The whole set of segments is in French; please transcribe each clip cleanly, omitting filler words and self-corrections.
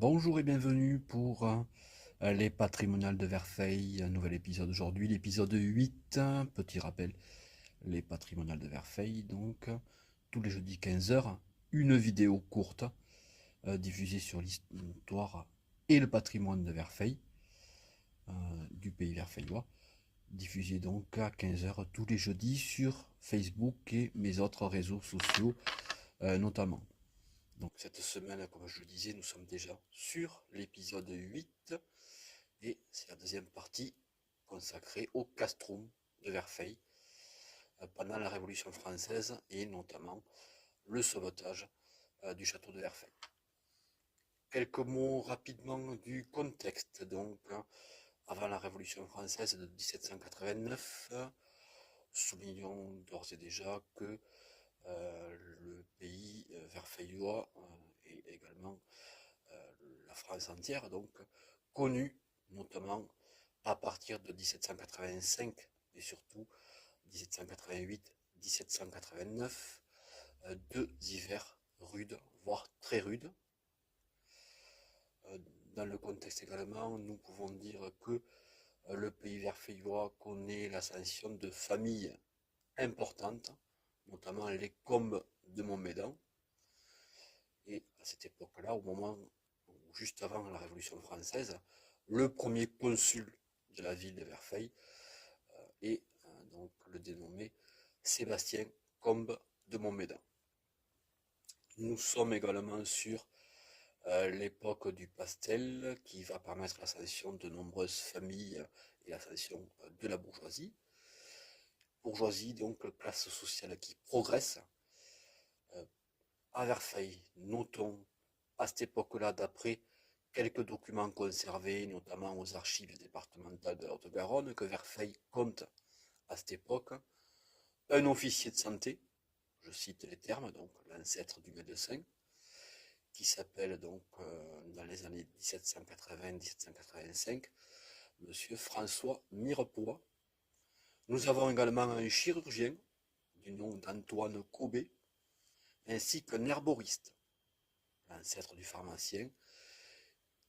Bonjour et bienvenue pour les patrimoniales de Verfeil, un nouvel épisode aujourd'hui, l'épisode 8, petit rappel, les patrimoniales de Verfeil, donc tous les jeudis 15 h, une vidéo courte diffusée sur l'histoire et le patrimoine de Verfeil, du pays verfeillois, diffusée donc à 15 h tous les jeudis sur Facebook et mes autres réseaux sociaux notamment. Donc cette semaine, comme je le disais, nous sommes déjà sur l'épisode 8 et c'est la deuxième partie consacrée au castrum de Verfeil pendant la Révolution française et notamment le sauvetage du château de Verfeil. Quelques mots rapidement du contexte. Donc, avant la Révolution française de 1789, soulignons d'ores et déjà que le pays verfeillois et également la France entière, donc connue notamment à partir de 1785 et surtout 1788-1789, deux hivers rudes, voire très rudes. Dans le contexte également, nous pouvons dire que le pays verfeillois connaît l'ascension de familles importantes, notamment les Combes de Montmédan. Et à cette époque-là, au moment juste avant la Révolution française, le premier consul de la ville de Verfeil est donc le dénommé Sébastien Combes de Montmédan. Nous sommes également sur l'époque du pastel qui va permettre l'ascension de nombreuses familles et l'ascension de la bourgeoisie. Bourgeoisie, donc classe sociale qui progresse. À Verfeil, notons à cette époque-là, d'après quelques documents conservés, notamment aux archives départementales de la Haute-Garonne, que Verfeil compte à cette époque un officier de santé, je cite les termes, donc l'ancêtre du médecin, qui s'appelle donc dans les années 1780-1785, monsieur François Mirepoix. Nous avons également un chirurgien du nom d'Antoine Cobet, ainsi qu'un herboriste, l'ancêtre du pharmacien,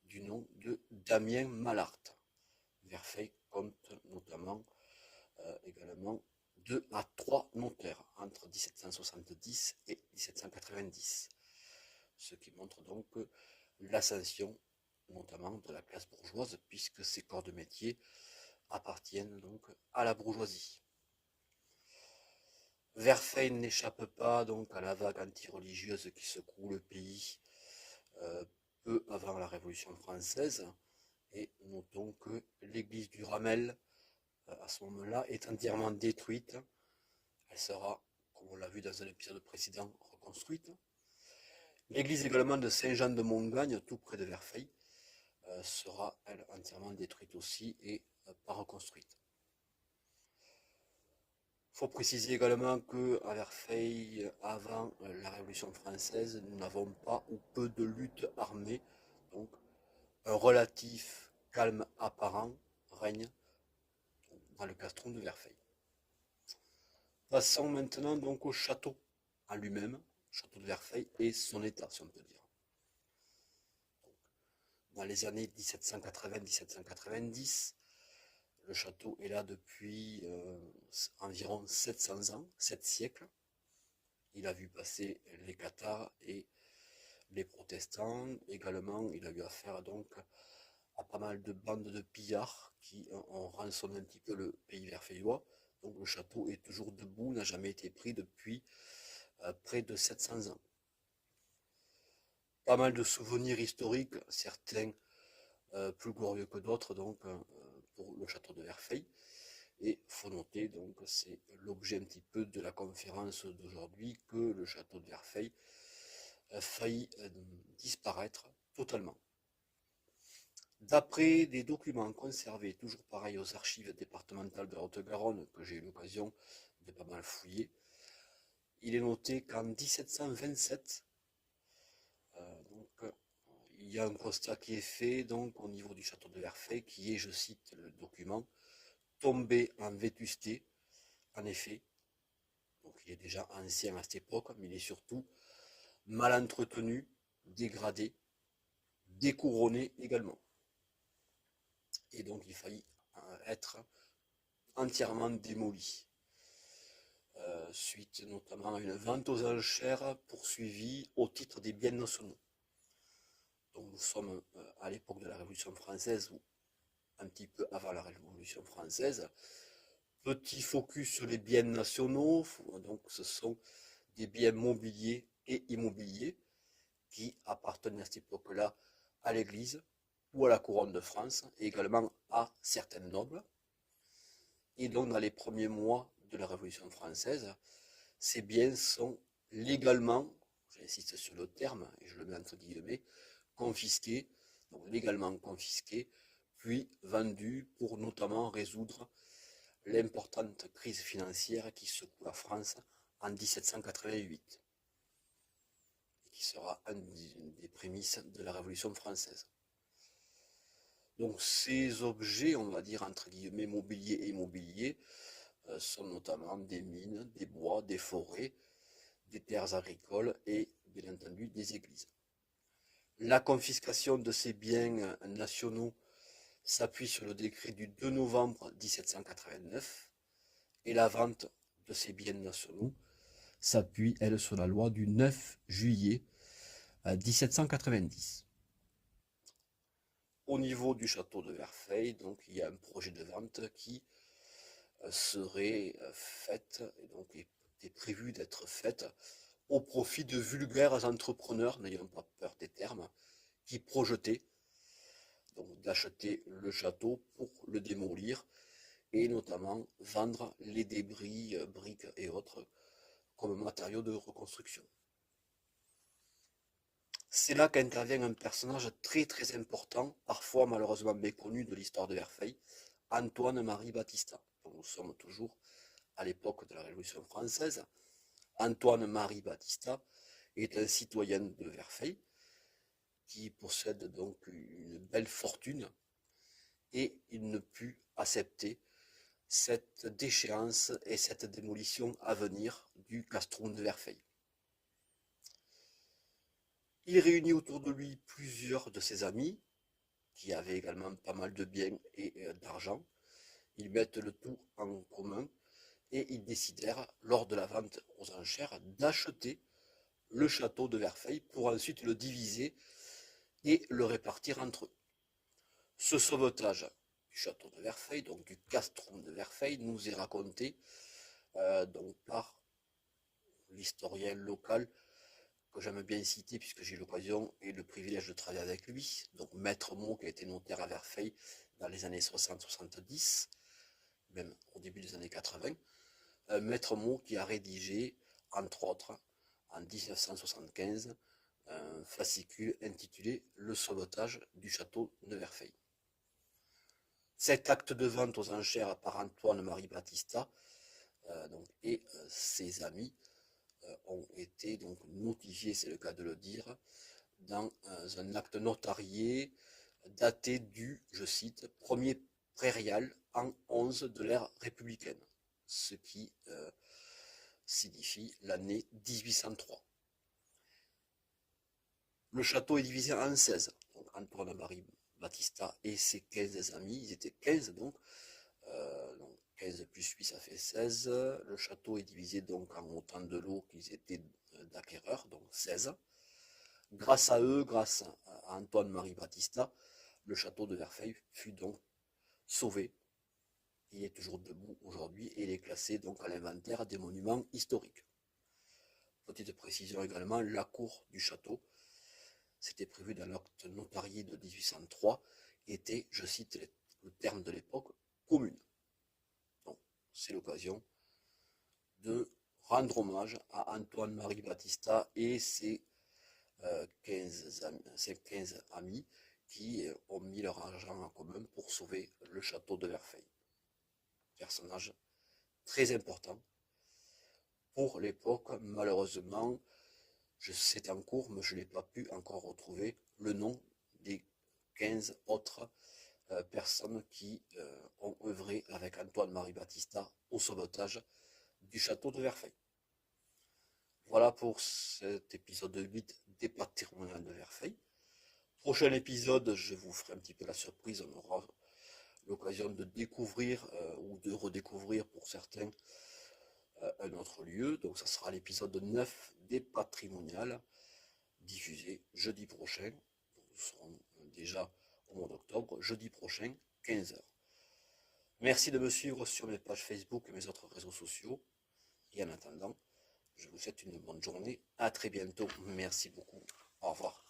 du nom de Damien Malart. Verfeil compte notamment également 2 à 3 notaires entre 1770 et 1790, ce qui montre donc l'ascension notamment de la classe bourgeoise puisque ces corps de métier appartiennent donc à la bourgeoisie. Verfeil n'échappe pas donc à la vague anti-religieuse qui secoue le pays peu avant la Révolution française, et notons que l'église du Ramel à ce moment-là est entièrement détruite. Elle sera, comme on l'a vu dans un épisode précédent, reconstruite. L'église également de Saint-Jean-de-Mongagne, tout près de Verfeil, sera elle entièrement détruite aussi et pas reconstruite. Il faut préciser également qu'à Verfeil, avant la Révolution française, nous n'avons pas ou peu de luttes armées, donc un relatif calme apparent règne dans le castrum de Verfeil. Passons maintenant donc au château en lui-même, château de Verfeil et son état, si on peut dire. Dans les années 1780-1790, le château est là depuis environ 700 ans, 7 siècles. Il a vu passer les cathares et les protestants. Également, il a eu affaire donc à pas mal de bandes de pillards qui ont rançonné un petit peu le pays verfeillois. Donc le château est toujours debout, n'a jamais été pris depuis près de 700 ans. Pas mal de souvenirs historiques, certains plus glorieux que d'autres, donc pour le château de Verfeil. Et faut noter, donc c'est l'objet un petit peu de la conférence d'aujourd'hui, que le château de Verfeil a failli disparaître totalement. D'après des documents conservés, toujours pareil aux archives départementales de la Haute-Garonne, que j'ai eu l'occasion de pas mal fouiller, il est noté qu'en 1727, il y a un constat qui est fait donc au niveau du château de Verfeil, qui est, je cite le document, tombé en vétusté. En effet, donc il est déjà ancien à cette époque, mais il est surtout mal entretenu, dégradé, découronné également. Et donc il faillit être entièrement démoli, suite notamment à une vente aux enchères poursuivie au titre des biens nationaux. Donc nous sommes à l'époque de la Révolution française, ou un petit peu avant la Révolution française. Petit focus sur les biens nationaux, donc ce sont des biens mobiliers et immobiliers qui appartenaient à cette époque-là à l'Église ou à la couronne de France, et également à certains nobles. Et donc dans les premiers mois de la Révolution française, ces biens sont légalement, j'insiste sur le terme, et je le mets entre guillemets, confisqués, donc légalement confisqués, puis vendus pour notamment résoudre l'importante crise financière qui secoue la France en 1788, et qui sera une des prémices de la Révolution française. Donc ces objets, on va dire entre guillemets mobiliers et immobiliers, sont notamment des mines, des bois, des forêts, des terres agricoles et bien entendu des églises. La confiscation de ces biens nationaux s'appuie sur le décret du 2 novembre 1789 et la vente de ces biens nationaux s'appuie, elle, sur la loi du 9 juillet 1790. Au niveau du château de Verfeil, donc, il y a un projet de vente qui serait fait, et donc est prévu d'être fait au profit de vulgaires entrepreneurs, n'ayant pas peur des termes, qui projetaient donc d'acheter le château pour le démolir et notamment vendre les débris, briques et autres comme matériaux de reconstruction. C'est là qu'intervient un personnage très très important, parfois malheureusement méconnu de l'histoire de Verfeil, Antoine-Marie Batista. Donc nous sommes toujours à l'époque de la Révolution française. Antoine-Marie Batista est un citoyen de Verfeil qui possède donc une belle fortune et il ne put accepter cette déchéance et cette démolition à venir du castrum de Verfeil. Il réunit autour de lui plusieurs de ses amis, qui avaient également pas mal de biens et d'argent. Ils mettent le tout en commun et ils décidèrent, lors de la vente aux enchères, d'acheter le château de Verfeil pour ensuite le diviser et le répartir entre eux. Ce sauvetage du château de Verfeil, donc du castrum de Verfeil, nous est raconté donc par l'historien local que j'aime bien citer puisque j'ai eu l'occasion et le privilège de travailler avec lui, donc Maître Mot qui a été notaire à Verfeil dans les années 60-70, même au début des années 80, Maître Mot qui a rédigé, entre autres, en 1975, un fascicule intitulé Le sauvetage du château de Verfeil. Cet acte de vente aux enchères par Antoine-Marie Batista et ses amis ont été donc notifiés, c'est le cas de le dire, dans un acte notarié daté du, je cite, premier prairial an 11 de l'ère républicaine, ce qui signifie l'année 1803. Le château est divisé en 16. Donc Antoine-Marie Batista et ses 15 amis, ils étaient 15 donc 15 plus 8 ça fait 16. Le château est divisé donc en autant de lots qu'ils étaient d'acquéreurs, donc 16. Grâce à eux, grâce à Antoine-Marie Batista, le château de Verfeil fut donc sauvé. Il est toujours debout aujourd'hui et il est classé donc à l'inventaire des monuments historiques. Petite précision également, la cour du château, c'était prévu dans l'acte notarié de 1803, était, je cite le terme de l'époque, commune. Donc, c'est l'occasion de rendre hommage à Antoine-Marie Batista et ses 15 amis qui ont mis leur argent en commun pour sauver le château de Verfeil. Personnage très important pour l'époque. Malheureusement, c'est en cours, mais je n'ai pas pu encore retrouver le nom des 15 autres personnes qui ont œuvré avec Antoine-Marie Batista au sauvetage du château de Verfeil. Voilà pour cet épisode 8 des patrimoniales de Verfeil. Prochain épisode, je vous ferai un petit peu la surprise, on aura l'occasion de découvrir ou de redécouvrir pour certains un autre lieu. Donc ça sera l'épisode 9 des patrimoniales, diffusé jeudi prochain. Nous serons déjà au mois d'octobre, jeudi prochain, 15h. Merci de me suivre sur mes pages Facebook et mes autres réseaux sociaux. Et en attendant, je vous souhaite une bonne journée. À très bientôt. Merci beaucoup. Au revoir.